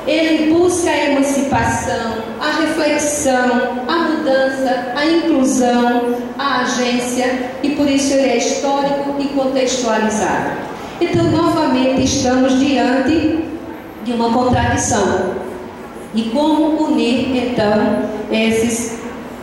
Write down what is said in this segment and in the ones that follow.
Ele busca a emancipação, a reflexão, a mudança, a inclusão, a agência, e por isso ele é histórico e contextualizado. Então, novamente, estamos diante de uma contradição. E como unir, então, esses,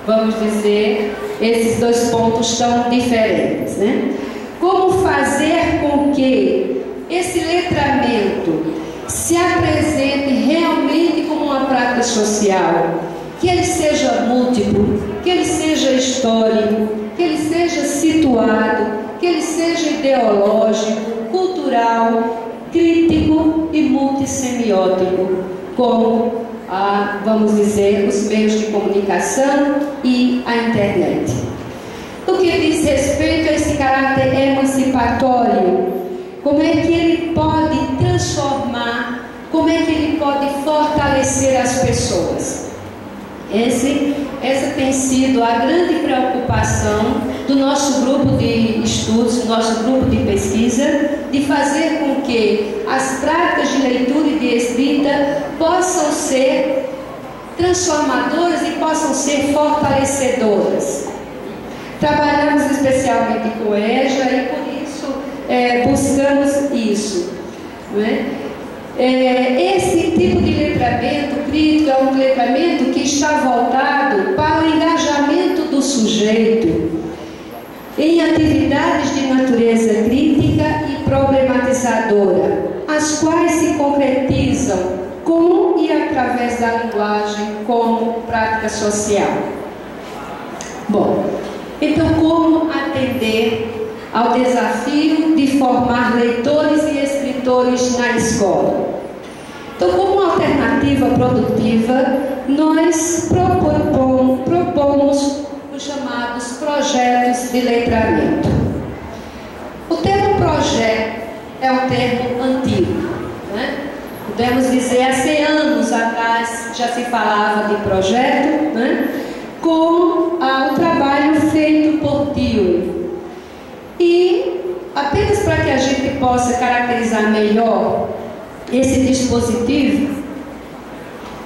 vamos dizer, esses dois pontos tão diferentes, né? Como fazer com que esse letramento se apresente realmente como uma prática social, que ele seja múltiplo, que ele seja histórico, que ele seja situado, que ele seja ideológico, cultural, crítico e multissemiótico, como, vamos dizer, os meios de comunicação e a internet. No que diz respeito a esse caráter emancipatório, como é que ele pode transformar, como é que ele pode fortalecer as pessoas? Essa tem sido a grande preocupação do nosso grupo de estudos, do nosso grupo de pesquisa, de fazer com que as práticas de leitura e de escrita possam ser transformadoras e possam ser fortalecedoras. Trabalhamos especialmente com o EJA e por isso buscamos isso, não é? Esse tipo de letramento crítico é um letramento que está voltado para o engajamento do sujeito em atividades de natureza crítica e problematizadora, as quais se concretizam com e através da linguagem como prática social. Bom, então como atender ao desafio de formar leitores e escritores na escola? Então, como alternativa produtiva, nós propomos os chamados projetos de letramento. O termo projeto é um termo antigo, né? Podemos dizer, há 100 anos atrás já se falava de projeto, né? Com o trabalho feito por Dewey. E apenas para que a gente possa caracterizar melhor esse dispositivo,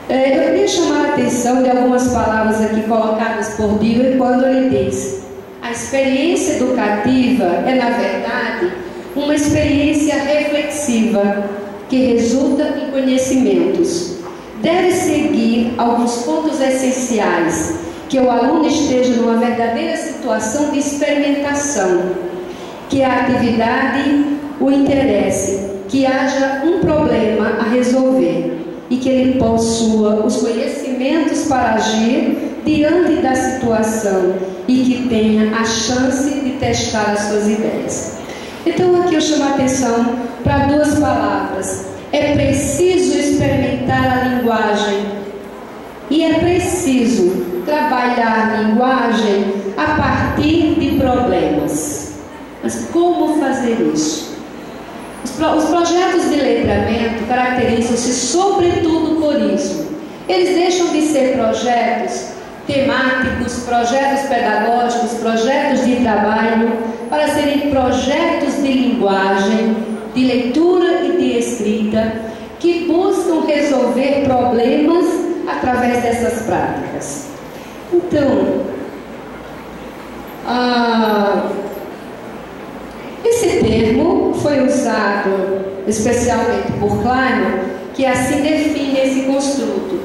eu queria chamar a atenção de algumas palavras aqui colocadas por Dewey quando ele diz: a experiência educativa é, na verdade, uma experiência reflexiva que resulta em conhecimentos. Deve seguir alguns pontos essenciais, que o aluno esteja numa verdadeira situação de experimentação, que a atividade o interesse, que haja um problema a resolver e que ele possua os conhecimentos para agir diante da situação e que tenha a chance de testar as suas ideias. Então aqui eu chamo a atenção para duas palavras: é preciso experimentar a linguagem e é preciso trabalhar a linguagem a partir de problemas. Mas como fazer isso? Os projetos de letramento caracterizam-se sobretudo por isso. Eles deixam de ser projetos temáticos, projetos pedagógicos, projetos de trabalho, para serem projetos de linguagem, de leitura e de escrita, que buscam resolver problemas através dessas práticas. Então, esse termo foi usado especialmente por Klein, que assim define esse construto.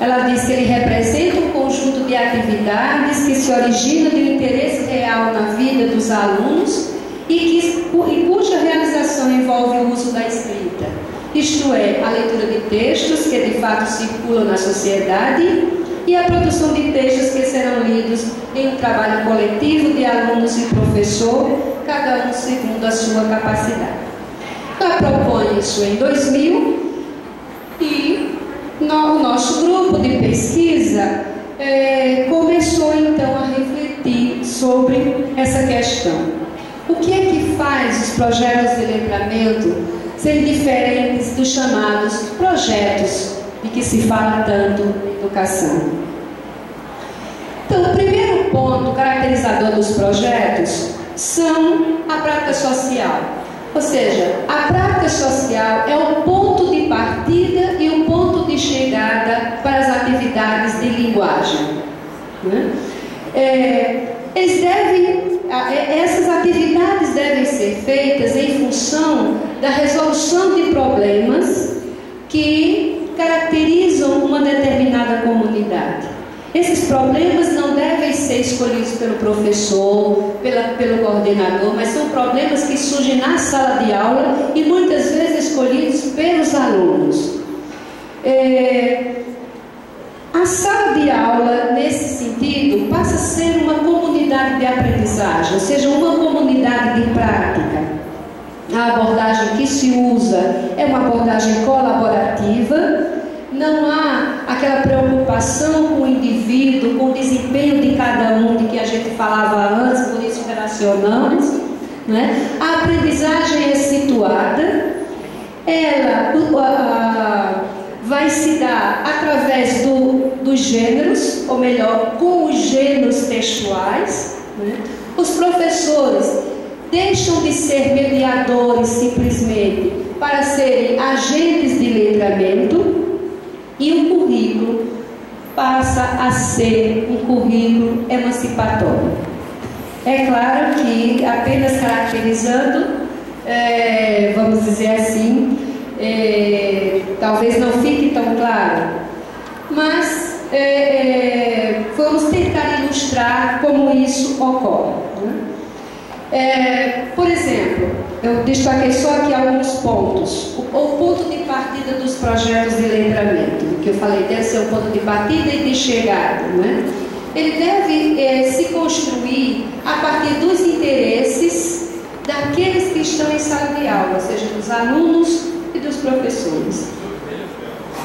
Ela diz que ele representa um conjunto de atividades que se originam de um interesse real na vida dos alunos e cuja realização envolve o uso da escrita, isto é, a leitura de textos que de fato circulam na sociedade e a produção de textos que serão lidos em um trabalho coletivo de alunos e professor, cada um segundo a sua capacidade. Ela propõe isso em 2000 e o nosso grupo de pesquisa começou então a refletir sobre essa questão. O que é que faz os projetos de letramento serem diferentes dos chamados projetos de que se fala tanto em educação? Então, o primeiro ponto caracterizador dos projetos são a prática social. Ou seja, a prática social é o ponto de partida e o ponto de chegada para as atividades de linguagem, né? Essas atividades devem ser feitas em função da resolução de problemas que caracterizam uma determinada comunidade. Esses problemas não devem ser escolhidos pelo professor, pelo coordenador, mas são problemas que surgem na sala de aula e muitas vezes escolhidos pelos alunos. A sala de aula, nesse sentido, passa a ser uma comunidade de aprendizagem, ou seja, uma comunidade de prática. A abordagem que se usa é uma abordagem colaborativa, não há aquela preocupação com o indivíduo, com o desempenho de cada um, de que a gente falava antes, por isso relacionamos, né? A aprendizagem é situada, ela vai se dar através dos gêneros, ou melhor, com os gêneros textuais, né? Os professores deixam de ser mediadores simplesmente para serem agentes de letramento, e o currículo passa a ser um currículo emancipatório. É claro que apenas caracterizando, vamos dizer assim, talvez não fique tão claro, mas vamos tentar ilustrar como isso ocorre, né? Por exemplo, eu destaquei só aqui alguns pontos. O ponto de partida dos projetos de letramento, que eu falei, deve ser o ponto de partida e de chegada, né? Ele deve se construir a partir dos interesses daqueles que estão em sala de aula, ou seja, dos alunos e dos professores.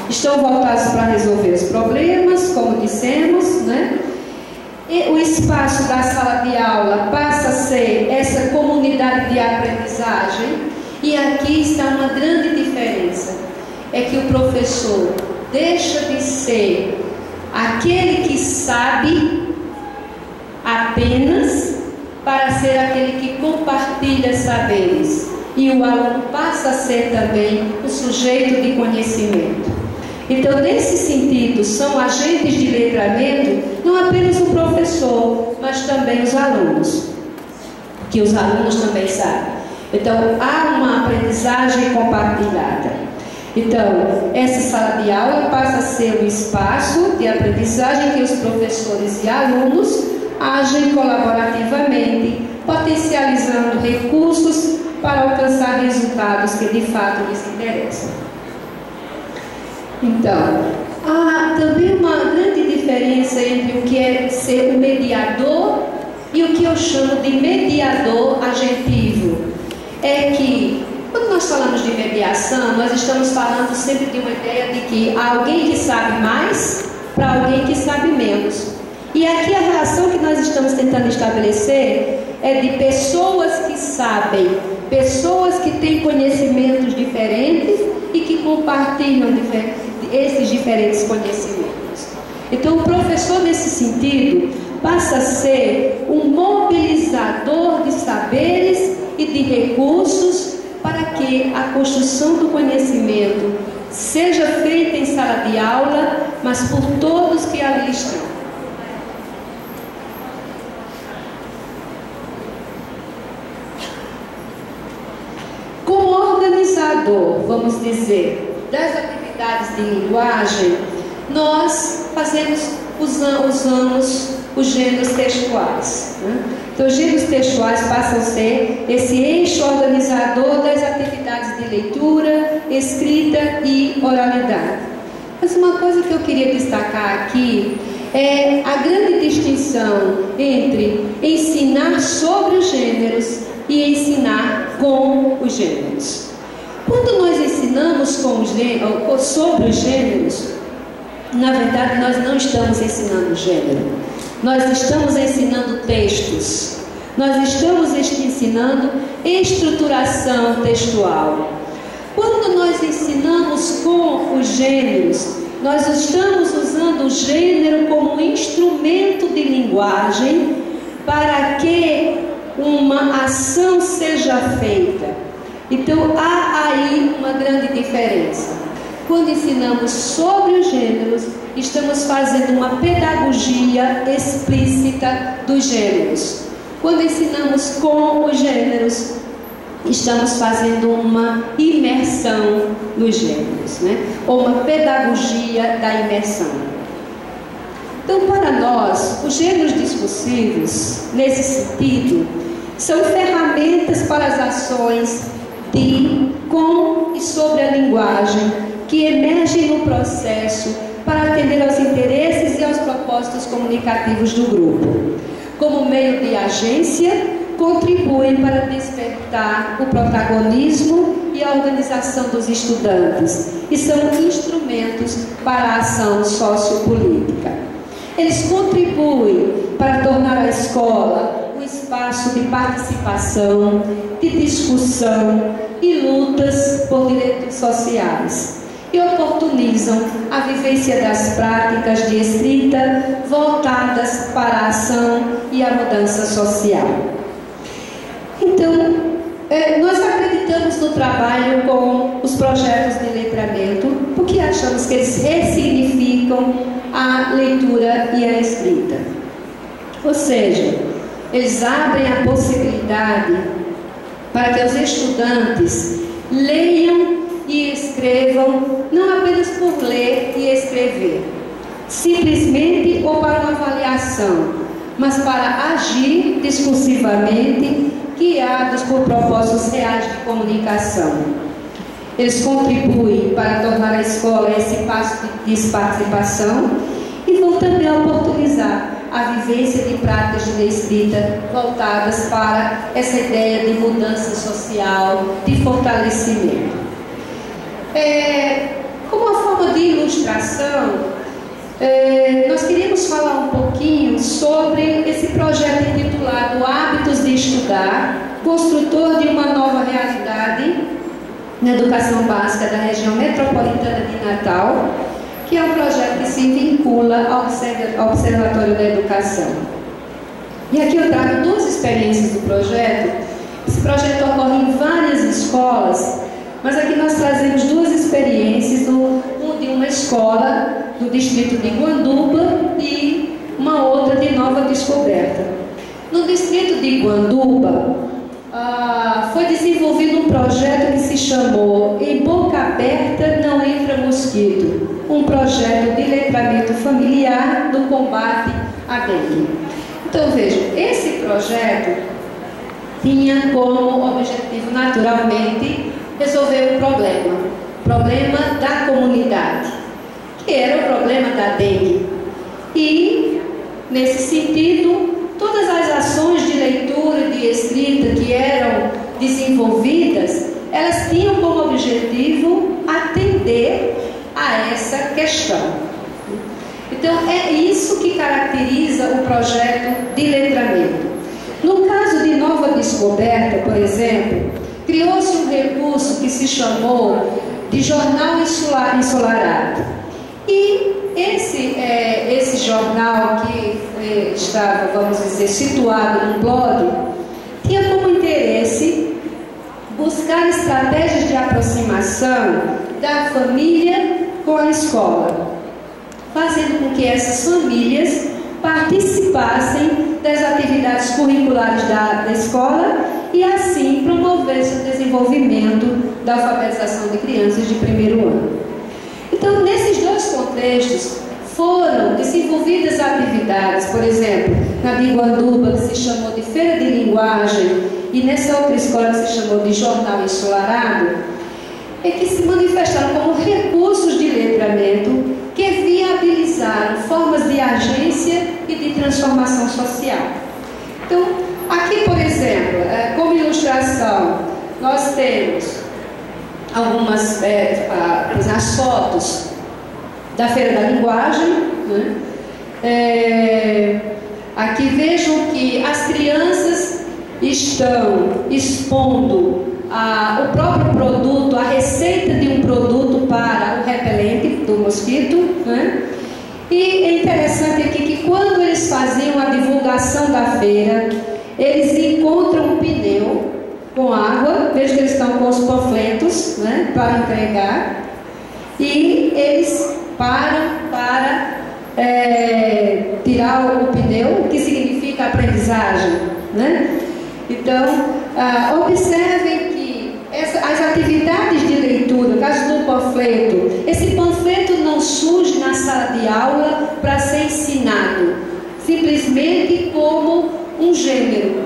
Estão voltados para resolver os problemas, como dissemos, né? E o espaço da sala de aula passa a ser essa comunidade de aprendizagem, e aqui está uma grande diferença, é que o professor deixa de ser aquele que sabe apenas para ser aquele que compartilha saberes, e o aluno passa a ser também o sujeito de conhecimento. Então, nesse sentido, são agentes de letramento não apenas o professor, mas também os alunos, que os alunos também sabem. Então, há uma aprendizagem compartilhada. Então, essa sala de aula passa a ser um espaço de aprendizagem que os professores e alunos agem colaborativamente, potencializando recursos para alcançar resultados que de fato lhes interessam. Então, há também uma grande diferença entre o que é ser um mediador e o que eu chamo de mediador agentivo. É que, quando nós falamos de mediação, nós estamos falando sempre de uma ideia de que há alguém que sabe mais para alguém que sabe menos. E aqui a relação que nós estamos tentando estabelecer é de pessoas que sabem, pessoas que têm conhecimentos diferentes e que compartilham esses diferentes conhecimentos. Então, o professor, nesse sentido, passa a ser um mobilizador de saberes e de recursos para que a construção do conhecimento seja feita em sala de aula, mas por todos que ali estão. Como organizador, vamos dizer, das atividades de linguagem, nós usamos os gêneros textuais, né? Então, os gêneros textuais passam a ser esse eixo organizador das atividades de leitura, escrita e oralidade. Mas uma coisa que eu queria destacar aqui é a grande distinção entre ensinar sobre os gêneros e ensinar com os gêneros. Quando nós ensinamos sobre os gêneros, na verdade nós não estamos ensinando gênero. Nós estamos ensinando textos, nós estamos ensinando estruturação textual. Quando nós ensinamos com os gêneros, nós estamos usando o gênero como instrumento de linguagem para que uma ação seja feita. Então, há aí uma grande diferença. Quando ensinamos sobre os gêneros, estamos fazendo uma pedagogia explícita dos gêneros. Quando ensinamos com os gêneros, estamos fazendo uma imersão nos gêneros, né? Ou uma pedagogia da imersão. Então, para nós, os gêneros discursivos, nesse sentido, são ferramentas para as ações de, com e sobre a linguagem que emergem no processo para atender aos interesses e aos propósitos comunicativos do grupo. Como meio de agência, contribuem para despertar o protagonismo e a organização dos estudantes e são instrumentos para a ação sociopolítica. Eles contribuem para tornar a escola um espaço de participação, de discussão e lutas por direitos sociais e oportunizam a vivência das práticas de escrita voltadas para a ação e a mudança social. Então, nós acreditamos no trabalho com os projetos de letramento, porque achamos que eles ressignificam a leitura e a escrita. Ou seja, eles abrem a possibilidade para que os estudantes leiam e escrevam, não apenas por ler e escrever, simplesmente ou para uma avaliação, mas para agir discursivamente, guiados por propósitos reais de comunicação. Eles contribuem para tornar a escola esse espaço de participação e vão também oportunizar a vivência de práticas de escrita voltadas para essa ideia de mudança social, de fortalecimento. Como uma forma de ilustração, nós queríamos falar um pouquinho sobre esse projeto intitulado Hábitos de Estudar, construtor de uma nova realidade na educação básica da região metropolitana de Natal, que é um projeto que se vincula ao Observatório da Educação. E aqui eu trago duas experiências do projeto. Esse projeto ocorre em várias escolas, mas aqui nós trazemos duas experiências, de uma escola do distrito de Guanduba e uma outra de Nova Descoberta. No distrito de Guanduba, foi desenvolvido um projeto que se chamou Em Boca Aberta Não Entra Mosquito, um projeto de letramento familiar do combate à dengue. Então vejam, esse projeto tinha como objetivo naturalmente resolver um problema da comunidade, que era o problema da dengue. E, nesse sentido, todas as ações de leitura e de escrita que eram desenvolvidas, elas tinham como objetivo atender a essa questão. Então, é isso que caracteriza o projeto de letramento. No caso de Nova Descoberta, por exemplo, criou-se um recurso que se chamou de Jornal Ensolarado. E esse jornal que estava, vamos dizer, situado num blog, tinha como interesse buscar estratégias de aproximação da família com a escola, fazendo com que essas famílias participassem das atividades curriculares da escola e assim promovesse o desenvolvimento da alfabetização de crianças de primeiro ano. Então, nesses dois contextos, foram desenvolvidas atividades, por exemplo, na de Guanduba, que se chamou de Feira de Linguagem, e nessa outra escola que se chamou de Jornal Ensolarado, que se manifestaram como recursos de letramento que viabilizaram formas de agência e de transformação social. Então, aqui, por exemplo, como ilustração, nós temos algumas as fotos da Feira da Linguagem, né? Aqui vejam que as crianças estão expondo o próprio produto, a receita de um produto para o repelente do mosquito, né? E é interessante aqui que quando eles faziam a divulgação da feira, eles encontram um pneu com água. Vejo que eles estão com os panfletos, né, para entregar. E eles param para tirar o pneu, o que significa aprendizagem, né? Então, observem que as atividades de leitura, no caso do panfleto, esse panfleto não surge na sala de aula para ser ensinado, simplesmente como um gênero,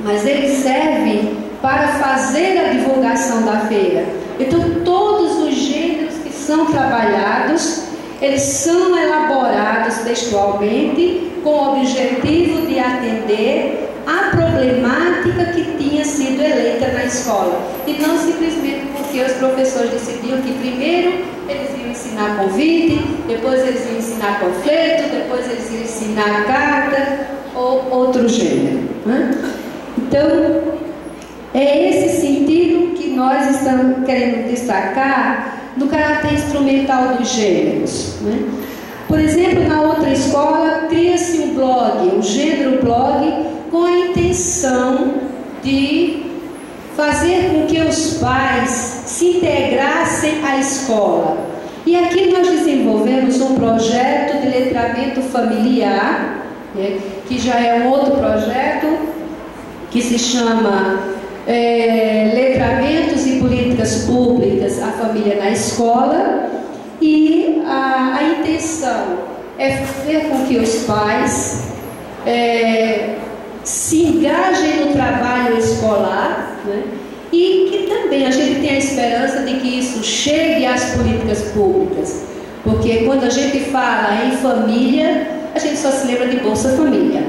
mas ele serve para fazer a divulgação da feira. Então, todos os gêneros que são trabalhados, eles são elaborados textualmente com o objetivo de atender a problemática que tinha sido eleita na escola, e não simplesmente porque os professores decidiam que primeiro eles iam ensinar convite, depois eles iam ensinar panfleto, depois eles iam ensinar carta ou outro gênero, né? Então, é esse sentido que nós estamos querendo destacar no caráter instrumental dos gêneros, né? Por exemplo, na outra escola, cria-se um blog, um gênero blog, com a intenção de fazer com que os pais se integrassem à escola. E aqui nós desenvolvemos um projeto de letramento familiar, né, que já é um outro projeto, que se chama Letramentos e Políticas Públicas, a Família na Escola, e a intenção é fazer com que os pais se engajem no trabalho escolar, né? E que também a gente tem a esperança de que isso chegue às políticas públicas, porque quando a gente fala em família, a gente só se lembra de Bolsa Família,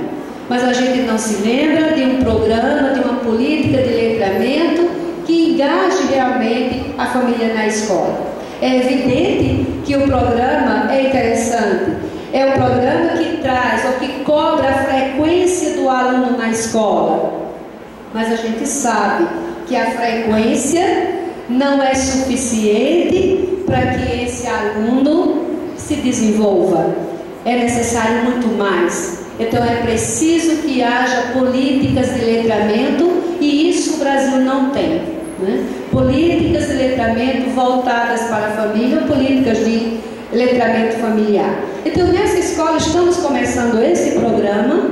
mas a gente não se lembra de um programa, de uma política de letramento que engaje realmente a família na escola. É evidente que o programa é interessante, é um programa que traz ou que cobra a frequência do aluno na escola, mas a gente sabe que a frequência não é suficiente para que esse aluno se desenvolva. É necessário muito mais. Então é preciso que haja políticas de letramento, e isso o Brasil não tem, né? Políticas de letramento voltadas para a família, políticas de letramento familiar. Então, nessa escola estamos começando esse programa.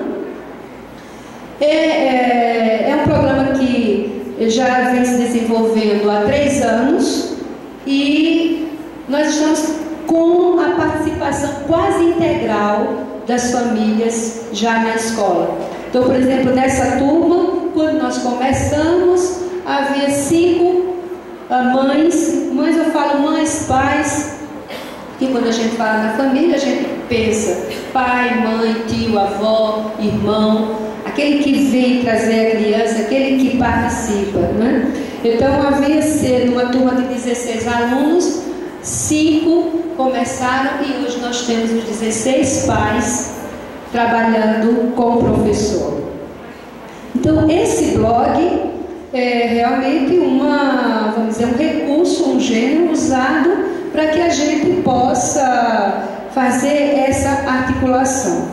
É um programa que já vem se desenvolvendo há 3 anos, e nós estamos com a participação quase integral das famílias já na escola. Então, por exemplo, nessa turma, quando nós começamos, havia 5 mães, eu falo mães, pais, que quando a gente fala na família, a gente pensa pai, mãe, tio, avó, irmão, aquele que vem trazer a criança, aquele que participa, né? Então, havia ser numa turma de 16 alunos, 5 começaram, e hoje nós temos os 16 pais trabalhando com o professor. Então, esse blog é realmente vamos dizer, um recurso, um gênero usado para que a gente possa fazer essa articulação.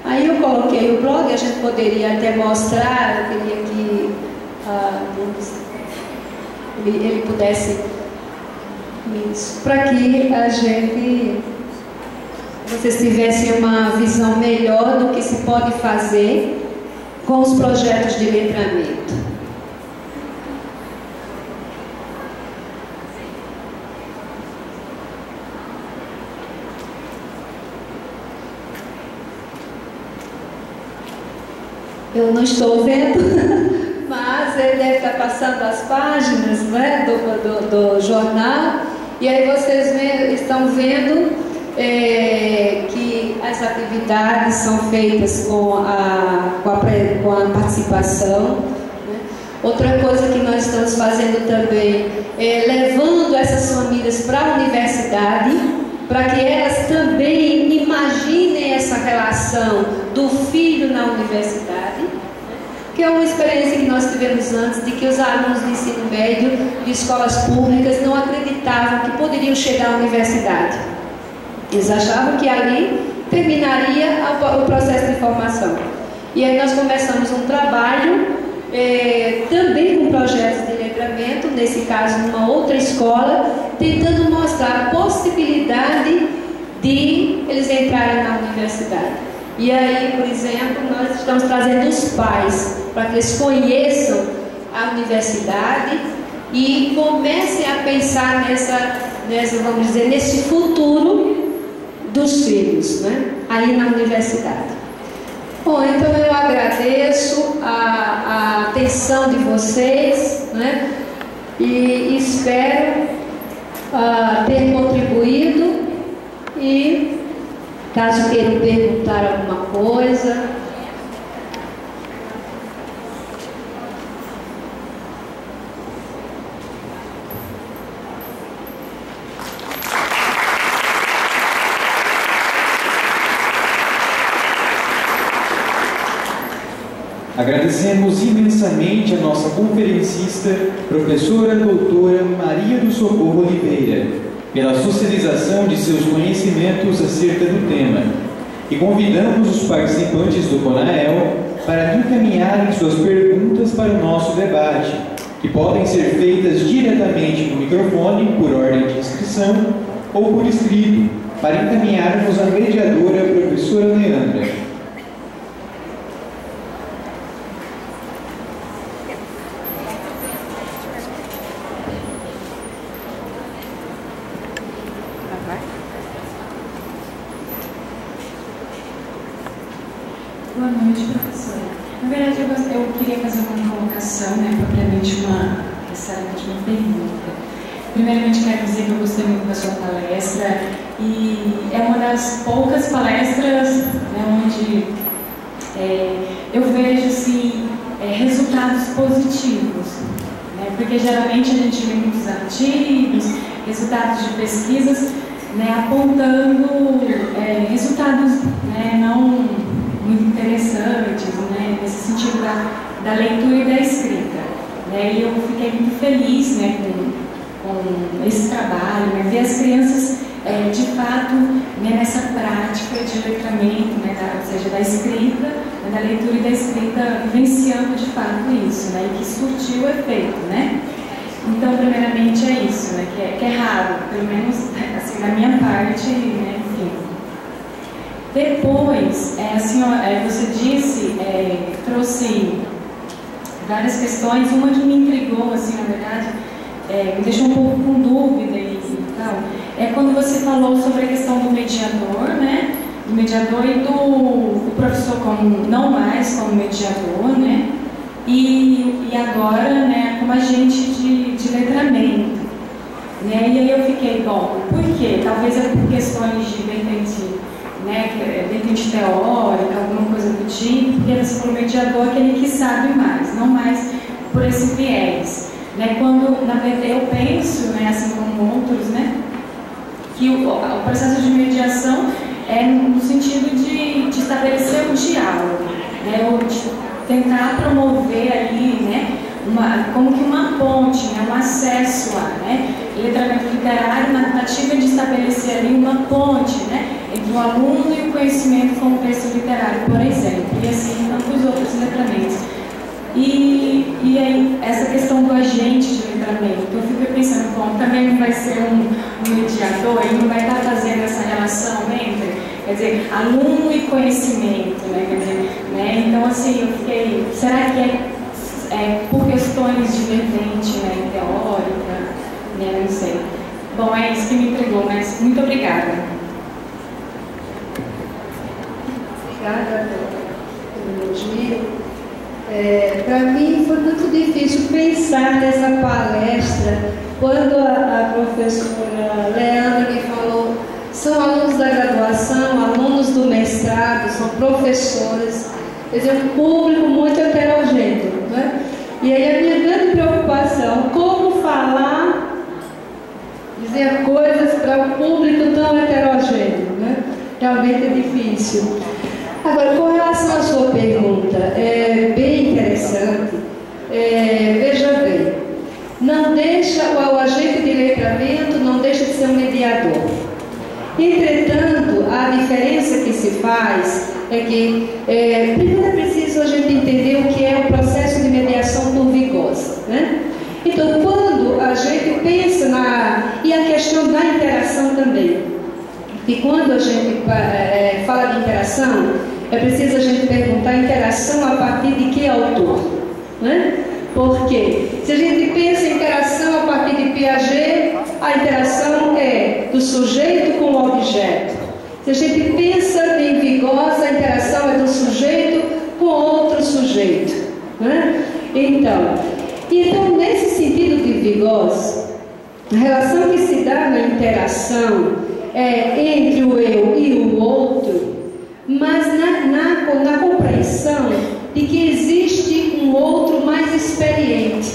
Aí eu coloquei o blog, a gente poderia até mostrar, eu queria que ele pudesse isso, para que vocês tivessem uma visão melhor do que se pode fazer com os projetos de letramento. Eu não estou vendo, mas ele deve estar passando as páginas, né, do jornal, e aí vocês estão vendo que as atividades são feitas com a participação, né? Outra coisa que nós estamos fazendo também é levando essas famílias para a universidade, para que elas também imaginem essa relação do filho na universidade, que é uma experiência que nós tivemos antes, de que os alunos de ensino médio de escolas públicas não acreditavam que poderiam chegar à universidade. Eles achavam que ali terminaria o processo de formação. E aí nós começamos um trabalho também com projetos de letramento, nesse caso numa outra escola, tentando mostrar a possibilidade de eles entrarem na universidade. E aí, por exemplo, nós estamos trazendo os pais para que eles conheçam a universidade e comecem a pensar vamos dizer, nesse futuro dos filhos, né? Aí na universidade. Bom, então eu agradeço a atenção de vocês, né? E espero ter contribuído. E caso queiram perguntar alguma coisa. Agradecemos imensamente a nossa conferencista, professora doutora Maria do Socorro Oliveira, pela socialização de seus conhecimentos acerca do tema. E convidamos os participantes do CONAEL para encaminharem suas perguntas para o nosso debate, que podem ser feitas diretamente no microfone, por ordem de inscrição, ou por escrito, para encaminharmos à mediadora, professora Leandra. Boa noite, professora. Na verdade, eu queria fazer uma colocação, propriamente uma pergunta. Primeiramente, quero dizer que eu gostei muito da sua palestra e é uma das poucas palestras onde eu vejo assim, resultados positivos. Porque geralmente a gente vê muitos artigos, resultados de pesquisas, apontando resultados não muito interessantes, nesse sentido da leitura e da escrita. E eu fiquei muito feliz com esse trabalho, ver as crianças de fato nessa prática de letramento, ou seja, da escrita, da leitura e da escrita, vivenciando de fato isso, e que surtiu efeito. Então, primeiramente é isso, que é raro, pelo menos assim, da minha parte, enfim. Depois, você disse, trouxe várias questões, uma que me intrigou, assim, na verdade, me deixou um pouco com dúvida e tal, é quando você falou sobre a questão do mediador, do mediador e do professor não mais como mediador, e agora, como agente de letramento. E aí eu fiquei, bom, por quê? Talvez é por questões de vertente teórica, alguma coisa do tipo, porque você falou mediador, aquele que sabe mais, não mais por esse viés. Quando, na verdade, eu penso, assim como outros, que o processo de mediação é no sentido de estabelecer o diálogo, ou de tentar promover ali, como que uma ponte, um acesso a, letramento literário, na tentativa de estabelecer ali uma ponte, entre o aluno e o conhecimento com o texto literário, por exemplo, e assim tantos outros letramentos. E aí, essa questão do agente de letramento, eu fico pensando, bom, também não vai ser um mediador, ele não vai estar fazendo essa relação entre, quer dizer, aluno e conhecimento, quer dizer, então assim, eu fiquei, será que é por questões de vertente teórica, não sei. Bom, é isso que me entregou, mas muito obrigada. Obrigada pelo elogio. Para mim foi muito difícil pensar nessa palestra quando a professora Leandra me falou, são alunos da graduação, alunos do mestrado, são professores, quer dizer, um público muito heterogêneo, E aí a minha grande preocupação, como falar, dizer coisas para um público tão heterogêneo, Realmente é difícil. Agora, com relação à sua pergunta, é bem interessante. Veja bem, não deixa o agente de letramento, não deixa de ser um mediador. Entretanto, a diferença que se faz é que primeiro é preciso a gente entender o que é o processo de mediação por Vygotsky, né? Então, quando a gente pensa e a questão da interação também, e quando a gente fala de interação, é preciso a gente perguntar interação a partir de que autor, né? Porque se a gente pensa em interação a partir de Piaget, a interação é do sujeito com o objeto. Se a gente pensa em Vygotsky, a interação é do sujeito com outro sujeito, né? Então, nesse sentido de Vygotsky, a relação que se dá na interação entre o eu e o outro, mas na compreensão de que existe um outro mais experiente,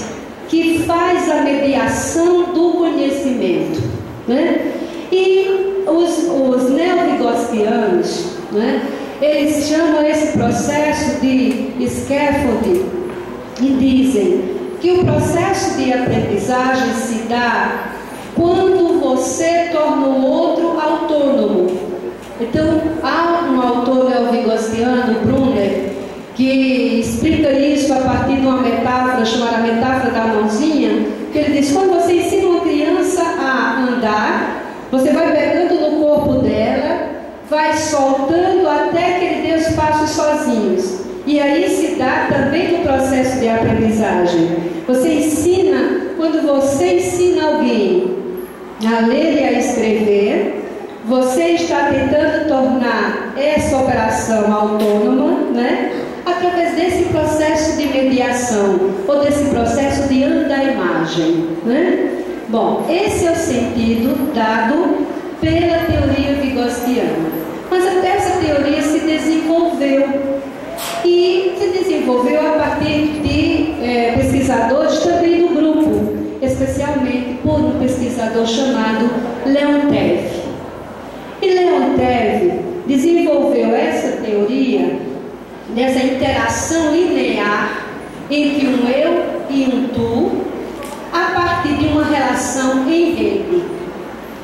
que faz a mediação do conhecimento, né? E os neo-vygotskianos, né, eles chamam esse processo de scaffolding e dizem que o processo de aprendizagem se dá quando você torna o outro autônomo. Então, há um autor neo-vygotskiano, Brunner, que explica isso a partir de uma metáfora chamada metáfora da mãozinha, que ele diz: quando você ensina uma criança a andar, você vai pegando no corpo dela, vai soltando até que ele dê os passos sozinhos. E aí se dá também no processo de aprendizagem. Você ensina, quando você ensina alguém a ler e a escrever, você está tentando tornar essa operação autônoma, né? Através desse processo de mediação, ou desse processo de anda-imagem, né? Bom, esse é o sentido dado pela teoria vygotskiana. Mas até essa teoria se desenvolveu. E se desenvolveu a partir de pesquisadores também do grupo, especialmente por um pesquisador chamado Leontev. E Leontev desenvolveu essa teoria dessa interação linear entre um eu e um tu, a partir de uma relação em rede.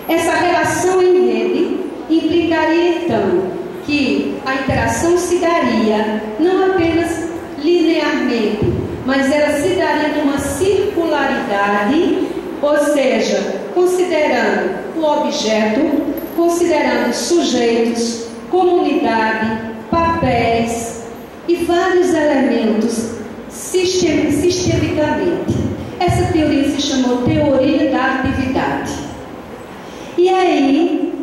Essa relação em rede implicaria então que a interação se daria não apenas linearmente, mas ela se daria numa circularidade, ou seja, considerando o objeto, considerando sujeitos, comunidade, papéis e vários elementos sistemicamente. Essa teoria se chamou teoria da atividade. E aí,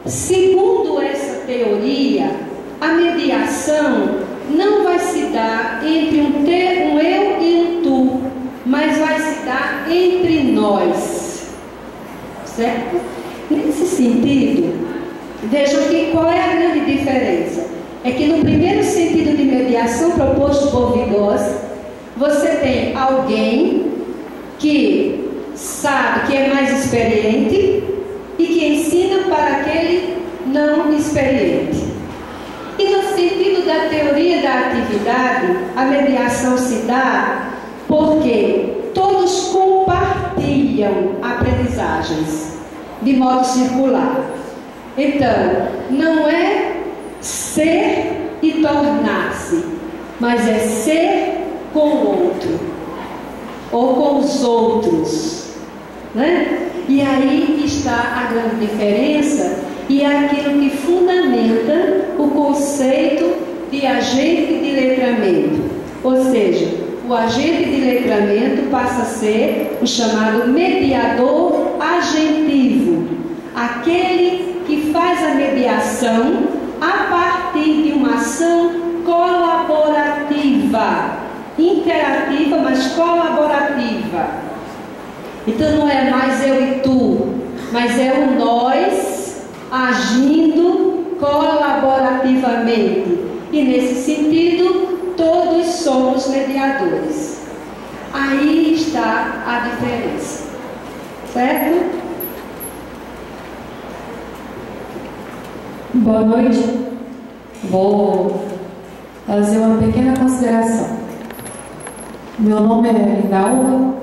segundo essa teoria, a mediação não vai se dar entre um eu e um tu, mas vai se dar entre nós. Certo? Nesse sentido, vejam que qual é a grande diferença. É que no primeiro sentido de mediação proposto por Vygotsky, você tem alguém que sabe, que é mais experiente e que ensina para aquele não experiente. E no sentido da teoria da atividade, a mediação se dá porque todos compartilham aprendizagens de modo circular. Então, não é ser e tornar-se, mas é ser com o outro ou com os outros, né? E aí está a grande diferença e é aquilo que fundamenta o conceito de agente de letramento. Ou seja, o agente de letramento passa a ser o chamado mediador agentivo, aquele que faz a mediação a partir de uma ação colaborativa, interativa, mas colaborativa. Então não é mais eu e tu, mas é o nós agindo colaborativamente. E nesse sentido, todos somos mediadores. Aí está a diferença. Certo? Boa noite. Vou fazer uma pequena consideração. Meu nome é Lindalva,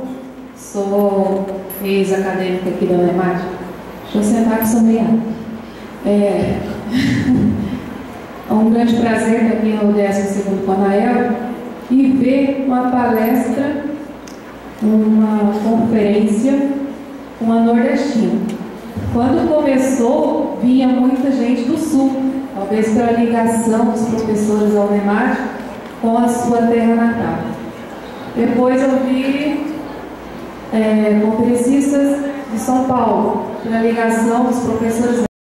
sou ex-acadêmica aqui da UNEMAD. Deixa eu sentar que sou meia. É um grande prazer estar aqui no 12º Conael e ver uma palestra, uma conferência com a nordestina. Quando começou, vinha muita gente do sul, talvez pela ligação dos professores ao NEMAT com a sua terra natal. Depois eu vi conferencistas de São Paulo, pela ligação dos professores